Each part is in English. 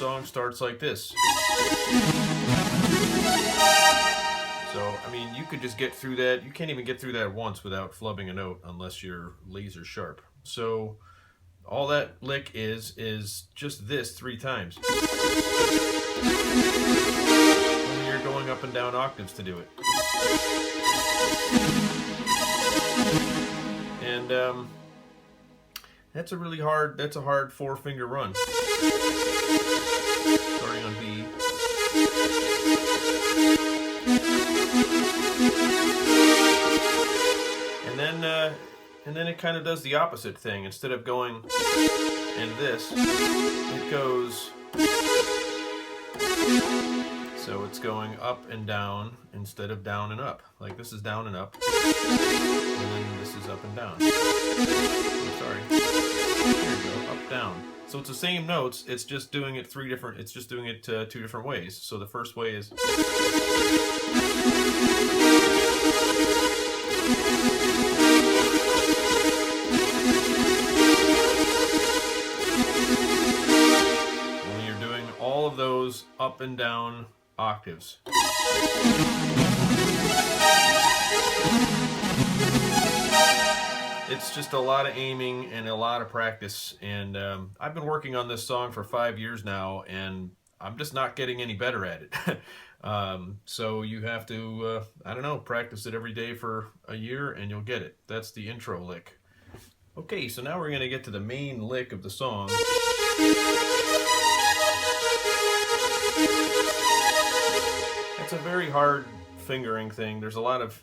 song starts like this. So, I mean, you could just get through that. You can't even get through that once without flubbing a note unless you're laser sharp. So, all that lick is just this 3 times. Only you're going up and down octaves to do it. And that's a hard 4-finger run. Starting on B. And then it kind of does the opposite thing. Instead of going and this, it goes. So it's going up and down instead of down and up. Like this is down and up, and then this is up and down. Oh, sorry. There you go, up, down. So it's the same notes. It's just doing it 2 different ways. So the first way is. When you're doing all of those up and down octaves. It's just a lot of aiming and a lot of practice, and I've been working on this song for 5 years now, and I'm just not getting any better at it. So you have to, I don't know, practice it every day for a year and you'll get it. That's the intro lick. Okay, so now we're going to get to the main lick of the song. It's a very hard fingering thing. There's a lot of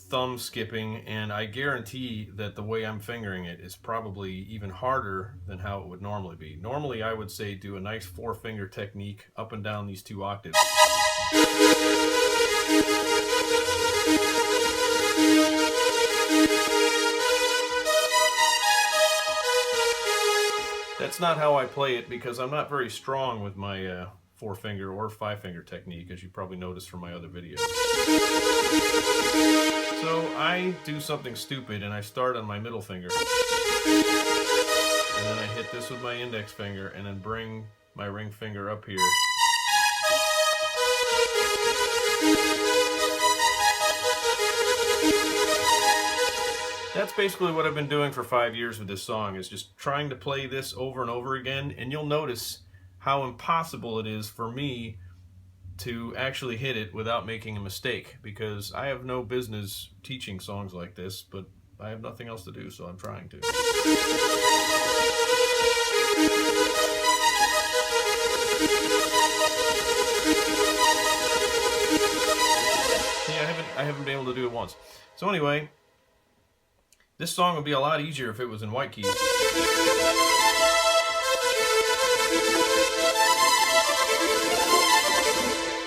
thumb skipping, and I guarantee that the way I'm fingering it is probably even harder than how it would normally be. Normally I would say do a nice 4-finger technique up and down these 2 octaves. That's not how I play it because I'm not very strong with my 4-finger or 5-finger technique, as you probably noticed from my other videos. So I do something stupid and I start on my middle finger. And then I hit this with my index finger and then bring my ring finger up here. That's basically what I've been doing for 5 years with this song, is just trying to play this over and over again, and you'll notice how impossible it is for me to actually hit it without making a mistake, because I have no business teaching songs like this, but I have nothing else to do, so I'm trying to. See, I haven't been able to do it once. So anyway, this song would be a lot easier if it was in white keys.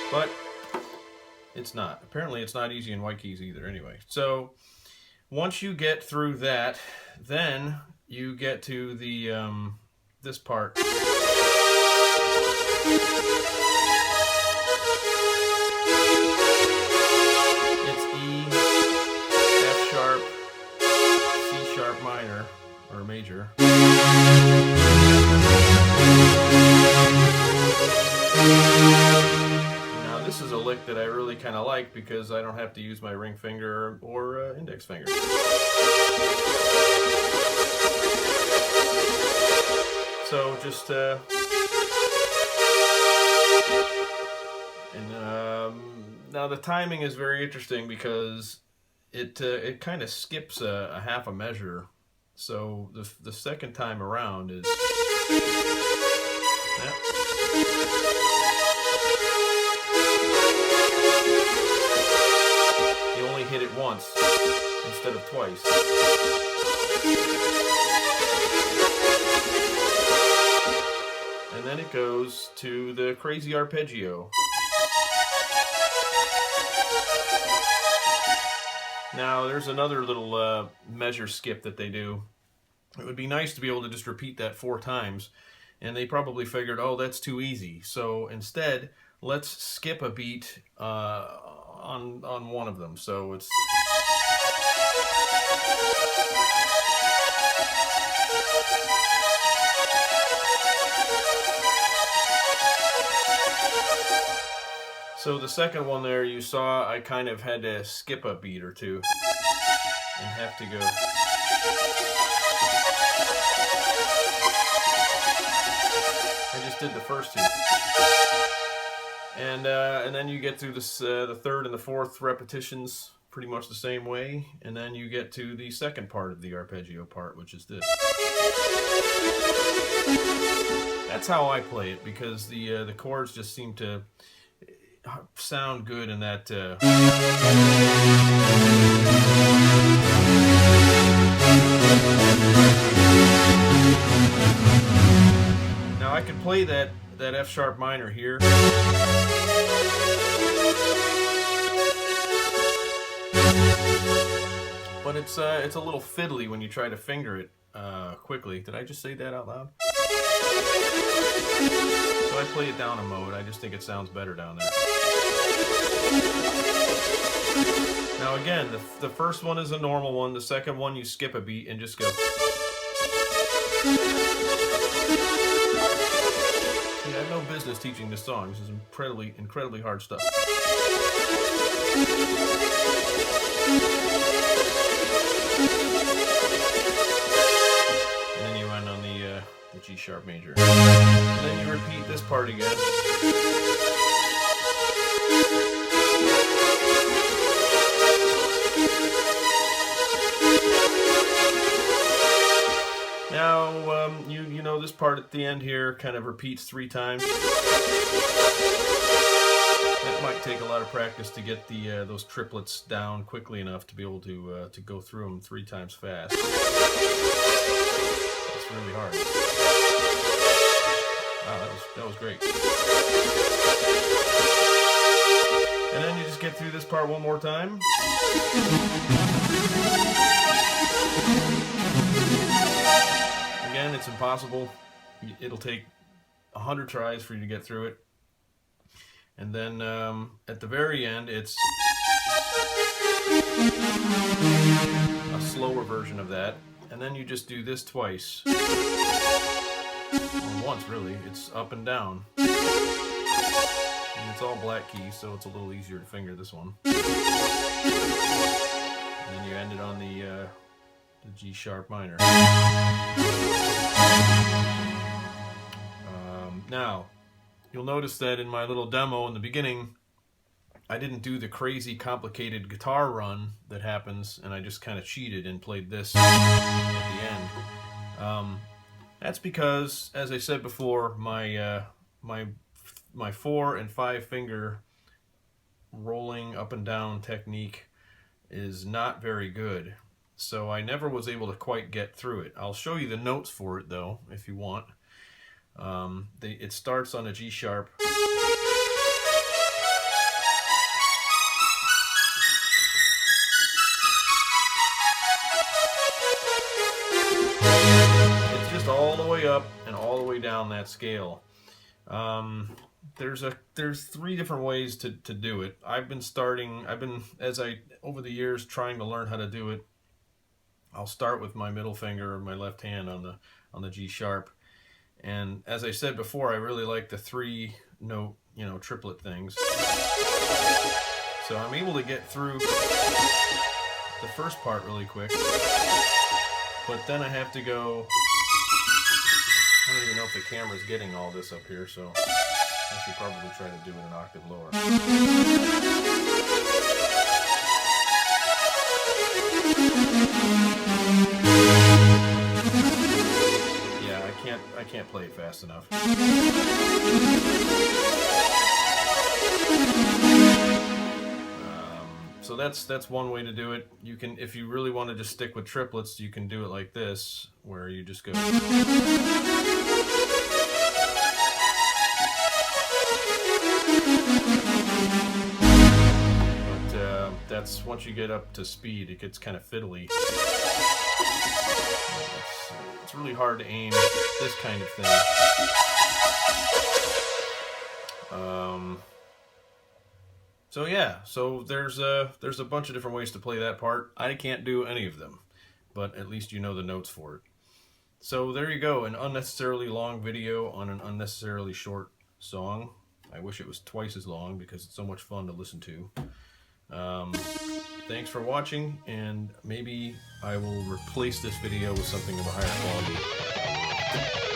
But it's not. Apparently it's not easy in white keys either anyway. So once you get through that, then you get to the this part. It's E, F sharp, C sharp minor, or major. This is a lick that I really kind of like because I don't have to use my ring finger or index finger. So just now the timing is very interesting because it kind of skips a half a measure. So the second time around is. Yeah. You only hit it once instead of twice. And then it goes to the crazy arpeggio. Now there's another little measure skip that they do. It would be nice to be able to just repeat that 4 times, and they probably figured, oh, that's too easy. So instead, let's skip a beat on one of them. So it's. So the second one there, you saw I kind of had to skip a beat or two and have to go. I just did the first two. And then you get through this, the third and the fourth repetitions pretty much the same way, and then you get to the second part of the arpeggio part, which is this. That's how I play it, because the chords just seem to sound good in that. Now I could play that F sharp minor here. But it's a little fiddly when you try to finger it quickly. Did I just say that out loud? So I play it down a mode. I just think it sounds better down there. Now again, the first one is a normal one. The second one you skip a beat and just go. I have no business teaching this song. This is incredibly hard stuff. And then you end on the G sharp major. And then you repeat this part again. Now, you know this part at the end here kind of repeats 3 times. That might take a lot of practice to get those triplets down quickly enough to be able to go through them 3 times fast. It's really hard. Wow, that was great. And then you just get through this part one more time. Again, it's impossible. It'll take 100 tries for you to get through it. And then at the very end, it's a slower version of that. And then you just do this twice. Or once, really. It's up and down. And it's all black keys, so it's a little easier to finger this one. And then you end it on the G sharp minor. Now, you'll notice that in my little demo in the beginning, I didn't do the crazy complicated guitar run that happens, and I just kind of cheated and played this at the end. That's because, as I said before, my 4 and 5 finger rolling up and down technique is not very good. So I never was able to quite get through it. I'll show you the notes for it though, if you want. It starts on a G sharp. It's just all the way up and all the way down that scale. There's 3 different ways to do it. Over the years trying to learn how to do it. I'll start with my middle finger or my left hand on the G sharp. And as I said before, I really like the 3 note, triplet things. So I'm able to get through the first part really quick. But then I have to go. I don't even know if the camera's getting all this up here, so I should probably try to do it an octave lower. I can't play it fast enough. So that's one way to do it. You can, if you really want to just stick with triplets, you can do it like this, where you just go. But that's, once you get up to speed, it gets kind of fiddly. It's really hard to aim this kind of thing. So yeah, so there's a bunch of different ways to play that part. I can't do any of them, but at least you know the notes for it. So there you go, an unnecessarily long video on an unnecessarily short song. I wish it was twice as long because it's so much fun to listen to. Thanks for watching, and maybe I will replace this video with something of a higher quality.